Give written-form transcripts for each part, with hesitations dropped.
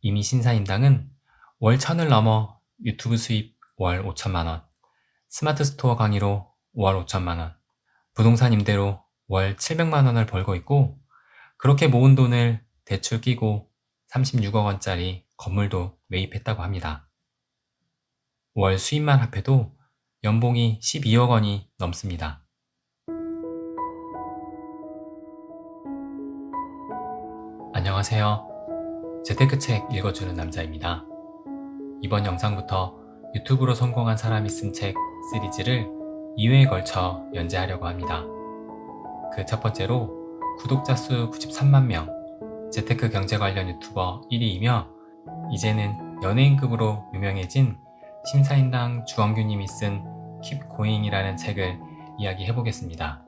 이미 신사임당은 월 1000을 넘어 유튜브 수입 월 5천만원, 스마트 스토어 강의로 월 5천만원, 부동산 임대로 월 700만원을 벌고 있고, 그렇게 모은 돈을 대출 끼고 36억 원짜리 건물도 매입했다고 합니다. 월 수입만 합해도 연봉이 12억 원이 넘습니다. 안녕하세요. 재테크책 읽어주는 남자입니다. 이번 영상부터 유튜브로 성공한 사람이 쓴 책 시리즈를 2회에 걸쳐 연재하려고 합니다. 그 첫 번째로 구독자 수 93만 명, 재테크 경제 관련 유튜버 1위이며 이제는 연예인급으로 유명해진 심사인당 주원규님이 쓴 Keep Going이라는 책을 이야기해보겠습니다.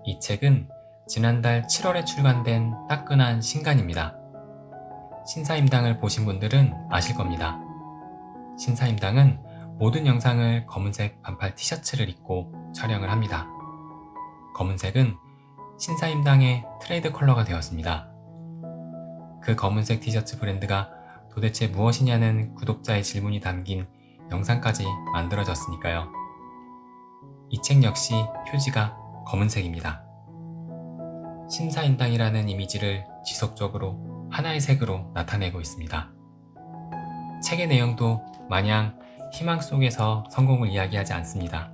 이 책은 지난달 7월에 출간된 따끈한 신간입니다. 신사임당을 보신 분들은 아실 겁니다. 신사임당은 모든 영상을 검은색 반팔 티셔츠를 입고 촬영을 합니다. 검은색은 신사임당의 트레이드 컬러가 되었습니다. 그 검은색 티셔츠 브랜드가 도대체 무엇이냐는 구독자의 질문이 담긴 영상까지 만들어졌으니까요. 이 책 역시 표지가 검은색입니다. 신사임당이라는 이미지를 지속적으로 하나의 색으로 나타내고 있습니다. 책의 내용도 마냥 희망 속에서 성공을 이야기하지 않습니다.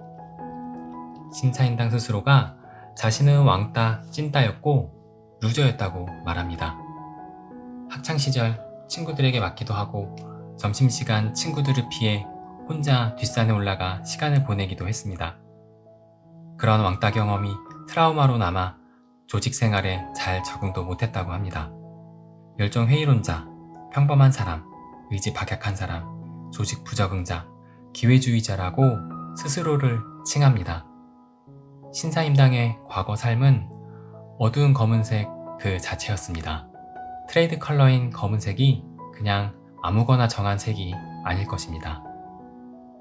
신사임당 스스로가 자신은 왕따, 찐따였고 루저였다고 말합니다. 학창시절 친구들에게 맞기도 하고 점심시간 친구들을 피해 혼자 뒷산에 올라가 시간을 보내기도 했습니다. 그런 왕따 경험이 트라우마로 남아 조직 생활에 잘 적응도 못했다고 합니다. 열정 회의론자, 평범한 사람, 의지 박약한 사람, 조직 부적응자, 기회주의자라고 스스로를 칭합니다. 신사임당의 과거 삶은 어두운 검은색 그 자체였습니다. 트레이드 컬러인 검은색이 그냥 아무거나 정한 색이 아닐 것입니다.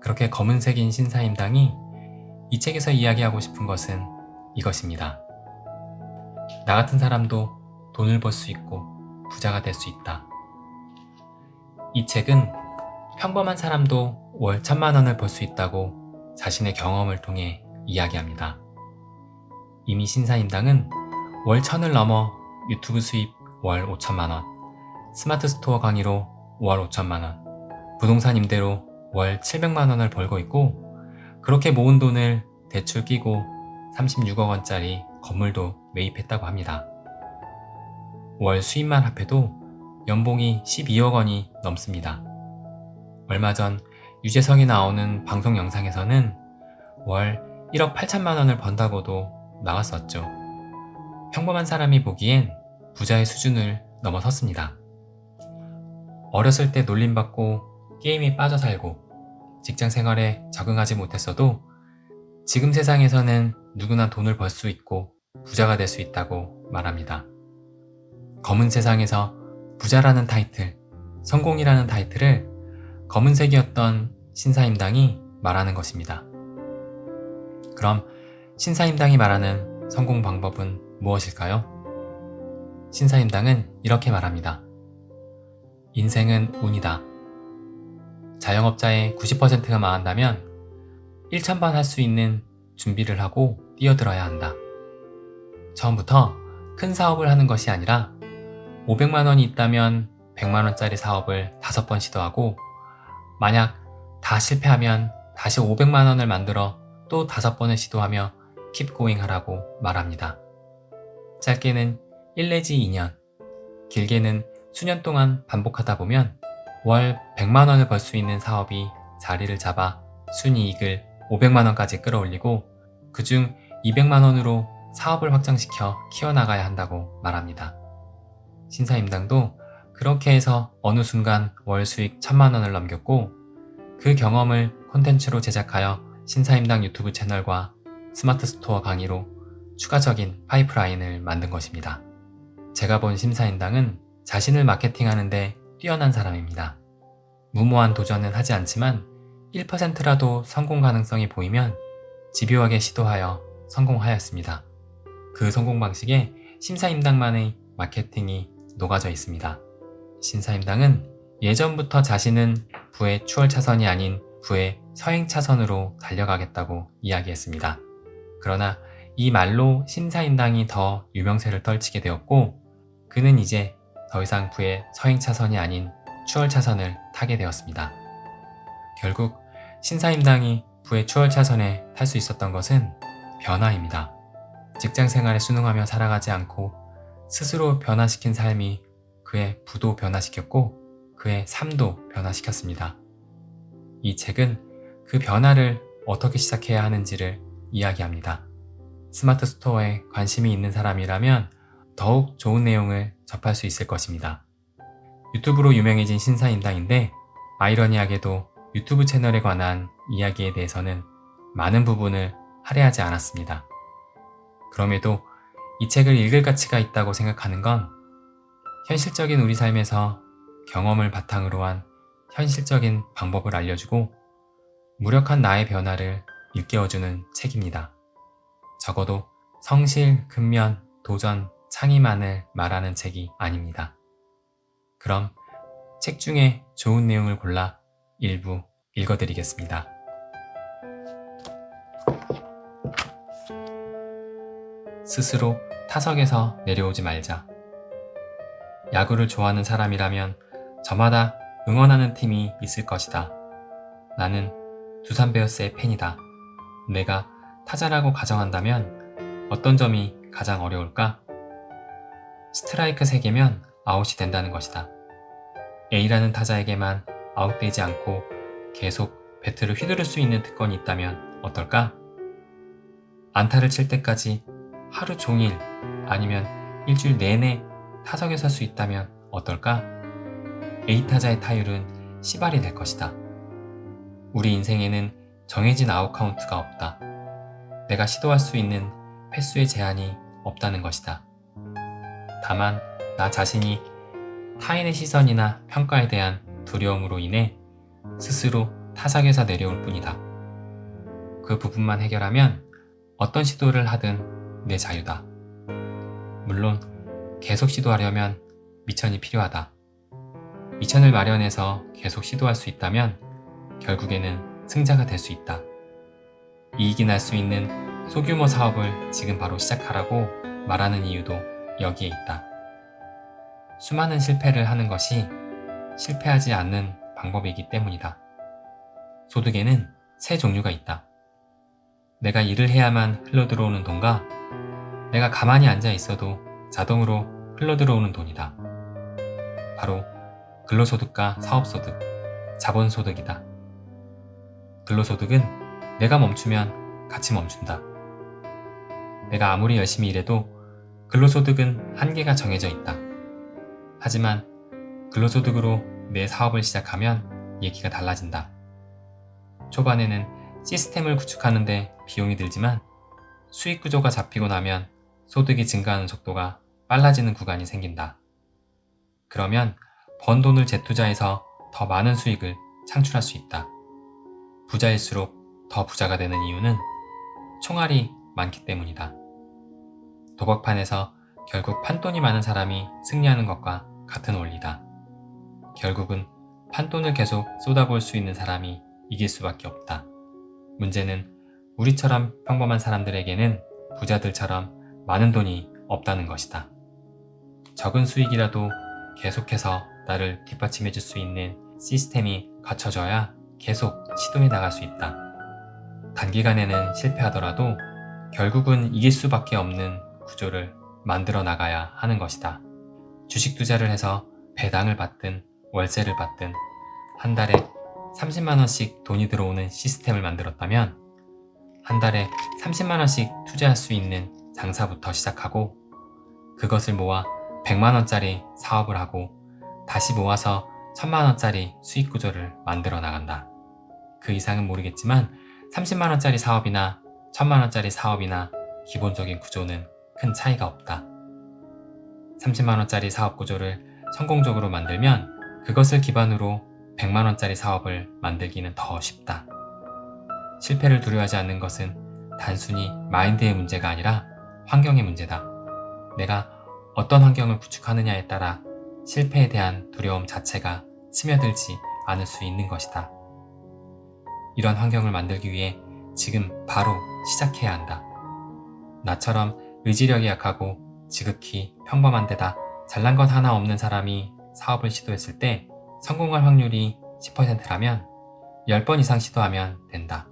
그렇게 검은색인 신사임당이 이 책에서 이야기하고 싶은 것은 이것입니다. 나 같은 사람도 돈을 벌 수 있고 부자가 될 수 있다. 이 책은 평범한 사람도 월 1000만 원을 벌 수 있다고 자신의 경험을 통해 이야기합니다. 이미 신사임당은 월 1000을 넘어 유튜브 수입 월 5천만 원, 스마트 스토어 강의로 월 5천만 원, 부동산 임대로 월 700만 원을 벌고 있고, 그렇게 모은 돈을 대출 끼고 36억 원짜리 건물도 매입했다고 합니다. 월 수입만 합해도 연봉이 12억 원이 넘습니다. 얼마 전 유재석이 나오는 방송 영상에서는 월 1억 8천만 원을 번다고도 나왔었죠. 평범한 사람이 보기엔 부자의 수준을 넘어섰습니다. 어렸을 때 놀림받고 게임에 빠져 살고 직장 생활에 적응하지 못했어도 지금 세상에서는 누구나 돈을 벌 수 있고 부자가 될 수 있다고 말합니다. 검은 세상에서 부자라는 타이틀, 성공이라는 타이틀을 검은색이었던 신사임당이 말하는 것입니다. 그럼 신사임당이 말하는 성공 방법은 무엇일까요? 신사임당은 이렇게 말합니다. 인생은 운이다. 자영업자의 90%가 망한다면 1000번 할 수 있는 준비를 하고 뛰어들어야 한다. 처음부터 큰 사업을 하는 것이 아니라 500만 원이 있다면 100만 원짜리 사업을 5번 시도하고, 만약 다 실패하면 다시 500만 원을 만들어 또 5번을 시도하며 keep going 하라고 말합니다. 짧게는 1 내지 2년, 길게는 수년 동안 반복하다 보면 월 100만 원을 벌 수 있는 사업이 자리를 잡아 순이익을 500만 원까지 끌어올리고, 그중 200만 원으로 사업을 확장시켜 키워나가야 한다고 말합니다. 신사임당도 그렇게 해서 어느 순간 월 수익 1000만 원을 넘겼고, 그 경험을 콘텐츠로 제작하여 신사임당 유튜브 채널과 스마트 스토어 강의로 추가적인 파이프라인을 만든 것입니다. 제가 본 신사임당은 자신을 마케팅하는데 뛰어난 사람입니다. 무모한 도전은 하지 않지만 1%라도 성공 가능성이 보이면 집요하게 시도하여 성공하였습니다. 그 성공 방식에 신사임당만의 마케팅이 녹아져 있습니다. 신사임당은 예전부터 자신은 부의 추월 차선이 아닌 부의 서행 차선으로 달려가겠다고 이야기했습니다. 그러나 이 말로 신사임당이 더 유명세를 떨치게 되었고, 그는 이제 더 이상 부의 서행 차선이 아닌 추월 차선을 타게 되었습니다. 결국 신사임당이 부의 추월 차선에 탈 수 있었던 것은 변화입니다. 직장 생활에 순응하며 살아가지 않고 스스로 변화시킨 삶이 그의 부도 변화시켰고 그의 삶도 변화시켰습니다. 이 책은 그 변화를 어떻게 시작해야 하는지를 이야기합니다. 스마트 스토어에 관심이 있는 사람이라면 더욱 좋은 내용을 접할 수 있을 것입니다. 유튜브로 유명해진 신사임당인데, 아이러니하게도 유튜브 채널에 관한 이야기에 대해서는 많은 부분을 할애하지 않았습니다. 그럼에도 이 책을 읽을 가치가 있다고 생각하는 건 현실적인 우리 삶에서 경험을 바탕으로 한 현실적인 방법을 알려주고 무력한 나의 변화를 일깨워주는 책입니다. 적어도 성실, 근면, 도전, 창의만을 말하는 책이 아닙니다. 그럼 책 중에 좋은 내용을 골라 일부 읽어드리겠습니다. 스스로 타석에서 내려오지 말자. 야구를 좋아하는 사람이라면 저마다 응원하는 팀이 있을 것이다. 나는 두산 베어스의 팬이다. 내가 타자라고 가정한다면 어떤 점이 가장 어려울까? 스트라이크 3개면 아웃이 된다는 것이다. A라는 타자에게만 아웃되지 않고 계속 배트를 휘두를 수 있는 특권이 있다면 어떨까? 안타를 칠 때까지 하루 종일 아니면 일주일 내내 타석에 설 수 있다면 어떨까? A타자의 타율은 시발이 될 것이다. 우리 인생에는 정해진 아웃 카운트가 없다. 내가 시도할 수 있는 횟수의 제한이 없다는 것이다. 다만 나 자신이 타인의 시선이나 평가에 대한 두려움으로 인해 스스로 타석에서 내려올 뿐이다. 그 부분만 해결하면 어떤 시도를 하든 내 자유다. 물론 계속 시도하려면 미천이 필요하다. 미천을 마련해서 계속 시도할 수 있다면 결국에는 승자가 될 수 있다. 이익이 날 수 있는 소규모 사업을 지금 바로 시작하라고 말하는 이유도 여기에 있다. 수많은 실패를 하는 것이 실패하지 않는 방법이기 때문이다. 소득에는 세 종류가 있다. 내가 일을 해야만 흘러들어오는 돈과 내가 가만히 앉아 있어도 자동으로 흘러들어오는 돈이다. 바로 근로소득과 사업소득, 자본소득이다. 근로소득은 내가 멈추면 같이 멈춘다. 내가 아무리 열심히 일해도 근로소득은 한계가 정해져 있다. 하지만 근로소득으로 내 사업을 시작하면 얘기가 달라진다. 초반에는 시스템을 구축하는데 비용이 들지만 수익 구조가 잡히고 나면 소득이 증가하는 속도가 빨라지는 구간이 생긴다. 그러면 번 돈을 재투자해서 더 많은 수익을 창출할 수 있다. 부자일수록 더 부자가 되는 이유는 총알이 많기 때문이다. 도박판에서 결국 판돈이 많은 사람이 승리하는 것과 같은 원리다. 결국은 판돈을 계속 쏟아부을 수 있는 사람이 이길 수밖에 없다. 문제는 우리처럼 평범한 사람들에게는 부자들처럼 많은 돈이 없다는 것이다. 적은 수익이라도 계속해서 나를 뒷받침해 줄 수 있는 시스템이 갖춰져야 계속 시도해 나갈 수 있다. 단기간에는 실패하더라도 결국은 이길 수밖에 없는 구조를 만들어 나가야 하는 것이다. 주식 투자를 해서 배당을 받든 월세를 받든 한 달에 30만원씩 돈이 들어오는 시스템을 만들었다면 한 달에 30만원씩 투자할 수 있는 장사부터 시작하고 그것을 모아 100만원짜리 사업을 하고 다시 모아서 1000만원짜리 수익 구조를 만들어 나간다. 그 이상은 모르겠지만 30만원짜리 사업이나 1000만원짜리 사업이나 기본적인 구조는 큰 차이가 없다. 30만원짜리 사업 구조를 성공적으로 만들면 그것을 기반으로 100만원짜리 사업을 만들기는 더 쉽다. 실패를 두려워하지 않는 것은 단순히 마인드의 문제가 아니라 환경의 문제다. 내가 어떤 환경을 구축하느냐에 따라 실패에 대한 두려움 자체가 스며들지 않을 수 있는 것이다. 이런 환경을 만들기 위해 지금 바로 시작해야 한다. 나처럼 의지력이 약하고 지극히 평범한 데다 잘난 것 하나 없는 사람이 사업을 시도했을 때 성공할 확률이 10%라면 10번 이상 시도하면 된다.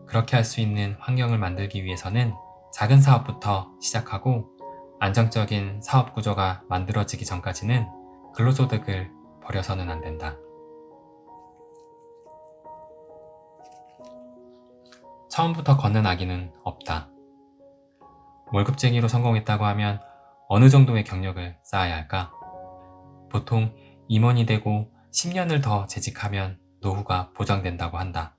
그렇게 할 수 있는 환경을 만들기 위해서는 작은 사업부터 시작하고 안정적인 사업 구조가 만들어지기 전까지는 근로소득을 버려서는 안 된다. 처음부터 걷는 아기는 없다. 월급쟁이로 성공했다고 하면 어느 정도의 경력을 쌓아야 할까? 보통 임원이 되고 10년을 더 재직하면 노후가 보장된다고 한다.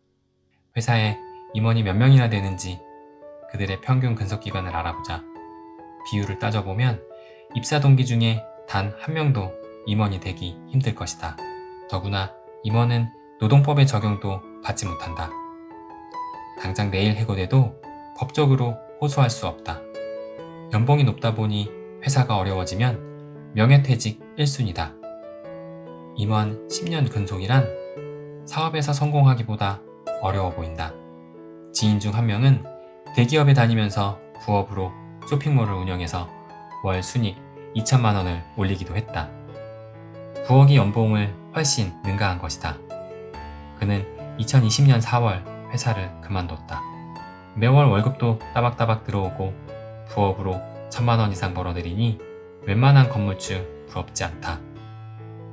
회사에 임원이 몇 명이나 되는지 그들의 평균 근속기간을 알아보자. 비율을 따져보면 입사 동기 중에 단 한 명도 임원이 되기 힘들 것이다. 더구나 임원은 노동법의 적용도 받지 못한다. 당장 내일 해고돼도 법적으로 호소할 수 없다. 연봉이 높다 보니 회사가 어려워지면 명예퇴직 1순위다. 임원 10년 근속이란 사업에서 성공하기보다 어려워 보인다. 지인 중 한 명은 대기업에 다니면서 부업으로 쇼핑몰을 운영해서 월 순익 2천만 원을 올리기도 했다. 부엌이 연봉을 훨씬 능가한 것이다. 그는 2020년 4월 회사를 그만뒀다. 매월 월급도 따박따박 들어오고 부업으로 1,000만 원 이상 벌어들이니 웬만한 건물주 부럽지 않다.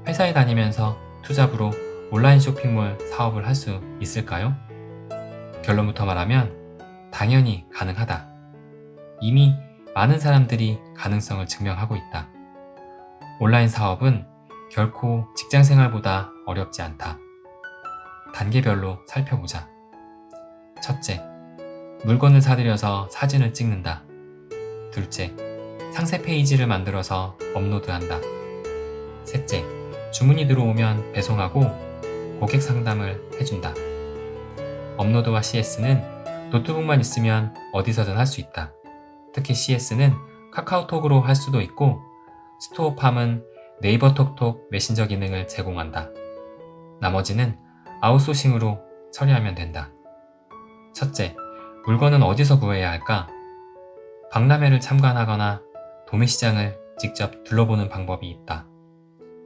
회사에 다니면서 투잡으로 온라인 쇼핑몰 사업을 할 수 있을까요? 결론부터 말하면 당연히 가능하다. 이미 많은 사람들이 가능성을 증명하고 있다. 온라인 사업은 결코 직장 생활보다 어렵지 않다. 단계별로 살펴보자. 첫째, 물건을 사들여서 사진을 찍는다. 둘째, 상세 페이지를 만들어서 업로드한다. 셋째, 주문이 들어오면 배송하고 고객 상담을 해준다. 업로드와 CS는 노트북만 있으면 어디서든 할 수 있다. 특히 CS는 카카오톡으로 할 수도 있고 스토어팜은 네이버 톡톡 메신저 기능을 제공한다. 나머지는 아웃소싱으로 처리하면 된다. 첫째, 물건은 어디서 구해야 할까? 박람회를 참관하거나 도매시장을 직접 둘러보는 방법이 있다.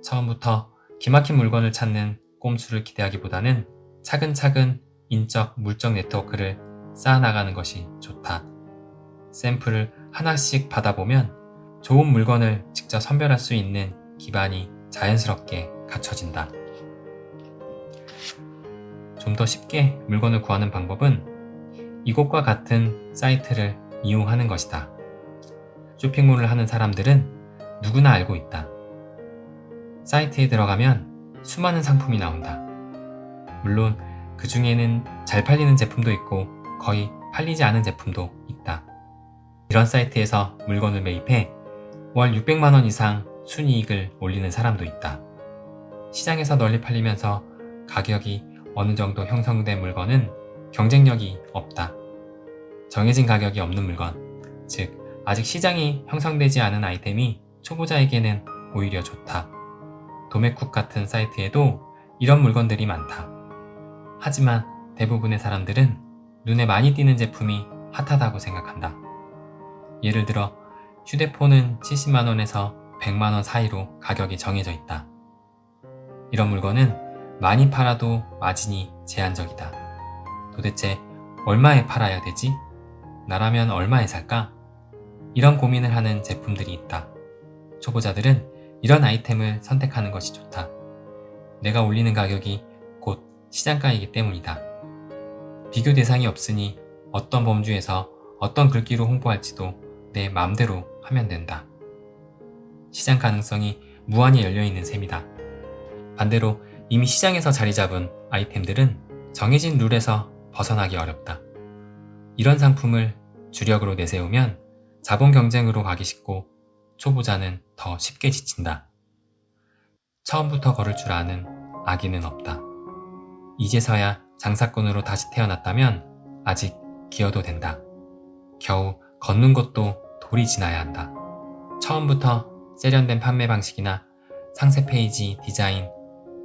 처음부터 기막힌 물건을 찾는 꼼수를 기대하기보다는 차근차근 인적, 물적 네트워크를 쌓아나가는 것이 좋다. 샘플을 하나씩 받아보면 좋은 물건을 직접 선별할 수 있는 기반이 자연스럽게 갖춰진다. 좀 더 쉽게 물건을 구하는 방법은 이곳과 같은 사이트를 이용하는 것이다. 쇼핑몰을 하는 사람들은 누구나 알고 있다. 사이트에 들어가면 수많은 상품이 나온다. 물론 그 중에는 잘 팔리는 제품도 있고 거의 팔리지 않은 제품도 있다. 이런 사이트에서 물건을 매입해 월 600만 원 이상 순이익을 올리는 사람도 있다. 시장에서 널리 팔리면서 가격이 어느 정도 형성된 물건은 경쟁력이 없다. 정해진 가격이 없는 물건, 즉 아직 시장이 형성되지 않은 아이템이 초보자에게는 오히려 좋다. 도매쿡 같은 사이트에도 이런 물건들이 많다. 하지만 대부분의 사람들은 눈에 많이 띄는 제품이 핫하다고 생각한다. 예를 들어 휴대폰은 70만 원에서 100만 원 사이로 가격이 정해져 있다. 이런 물건은 많이 팔아도 마진이 제한적이다. 도대체 얼마에 팔아야 되지? 나라면 얼마에 살까? 이런 고민을 하는 제품들이 있다. 초보자들은 이런 아이템을 선택하는 것이 좋다. 내가 올리는 가격이 곧 시장가이기 때문이다. 비교 대상이 없으니 어떤 범주에서 어떤 글귀로 홍보할지도 내 마음대로 하면 된다. 시장 가능성이 무한히 열려있는 셈이다. 반대로 이미 시장에서 자리 잡은 아이템들은 정해진 룰에서 벗어나기 어렵다. 이런 상품을 주력으로 내세우면 자본 경쟁으로 가기 쉽고 초보자는 더 쉽게 지친다. 처음부터 걸을 줄 아는 아기는 없다. 이제서야 장사꾼으로 다시 태어났다면 아직 기어도 된다. 겨우 걷는 것도 돌이 지나야 한다. 처음부터 세련된 판매 방식이나 상세 페이지 디자인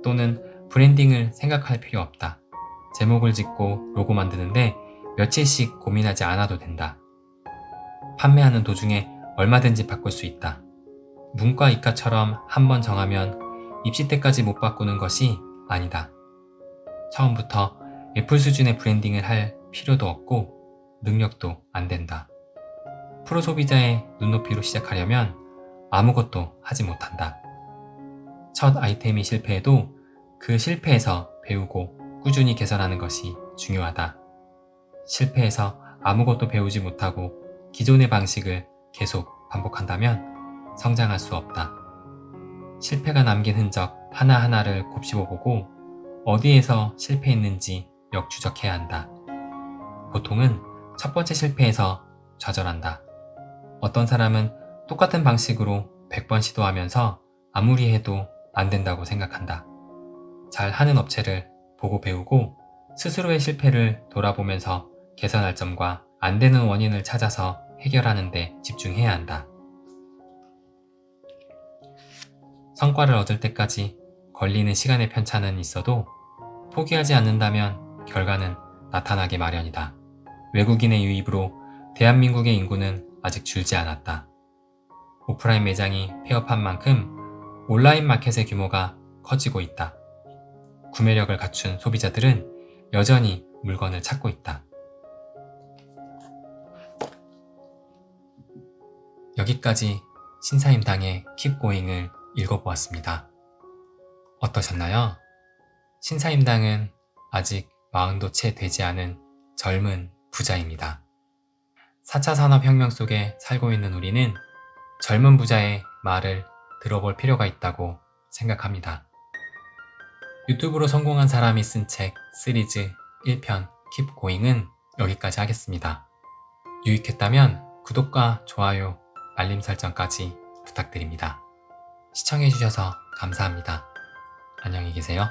또는 브랜딩을 생각할 필요 없다. 제목을 짓고 로고 만드는데 며칠씩 고민하지 않아도 된다. 판매하는 도중에 얼마든지 바꿀 수 있다. 문과 이과처럼 한번 정하면 입시 때까지 못 바꾸는 것이 아니다. 처음부터 애플 수준의 브랜딩을 할 필요도 없고 능력도 안 된다. 프로 소비자의 눈높이로 시작하려면 아무것도 하지 못한다. 첫 아이템이 실패해도 그 실패에서 배우고 꾸준히 개선하는 것이 중요하다. 실패해서 아무것도 배우지 못하고 기존의 방식을 계속 반복한다면 성장할 수 없다. 실패가 남긴 흔적 하나하나를 곱씹어보고 어디에서 실패했는지 역추적해야 한다. 보통은 첫 번째 실패에서 좌절한다. 어떤 사람은 똑같은 방식으로 100번 시도하면서 아무리 해도 안 된다고 생각한다. 잘 하는 업체를 보고 배우고 스스로의 실패를 돌아보면서 개선할 점과 안 되는 원인을 찾아서 해결하는 데 집중해야 한다. 성과를 얻을 때까지 걸리는 시간의 편차는 있어도 포기하지 않는다면 결과는 나타나기 마련이다. 외국인의 유입으로 대한민국의 인구는 아직 줄지 않았다. 오프라인 매장이 폐업한 만큼 온라인 마켓의 규모가 커지고 있다. 구매력을 갖춘 소비자들은 여전히 물건을 찾고 있다. 여기까지 신사임당의 Keep Going을 읽어보았습니다. 어떠셨나요? 신사임당은 아직 40도 채 되지 않은 젊은 부자입니다. 4차 산업혁명 속에 살고 있는 우리는 젊은 부자의 말을 들어볼 필요가 있다고 생각합니다. 유튜브로 성공한 사람이 쓴 책 시리즈 1편 Keep Going은 여기까지 하겠습니다. 유익했다면 구독과 좋아요, 알림 설정까지 부탁드립니다. 시청해주셔서 감사합니다. 안녕히 계세요.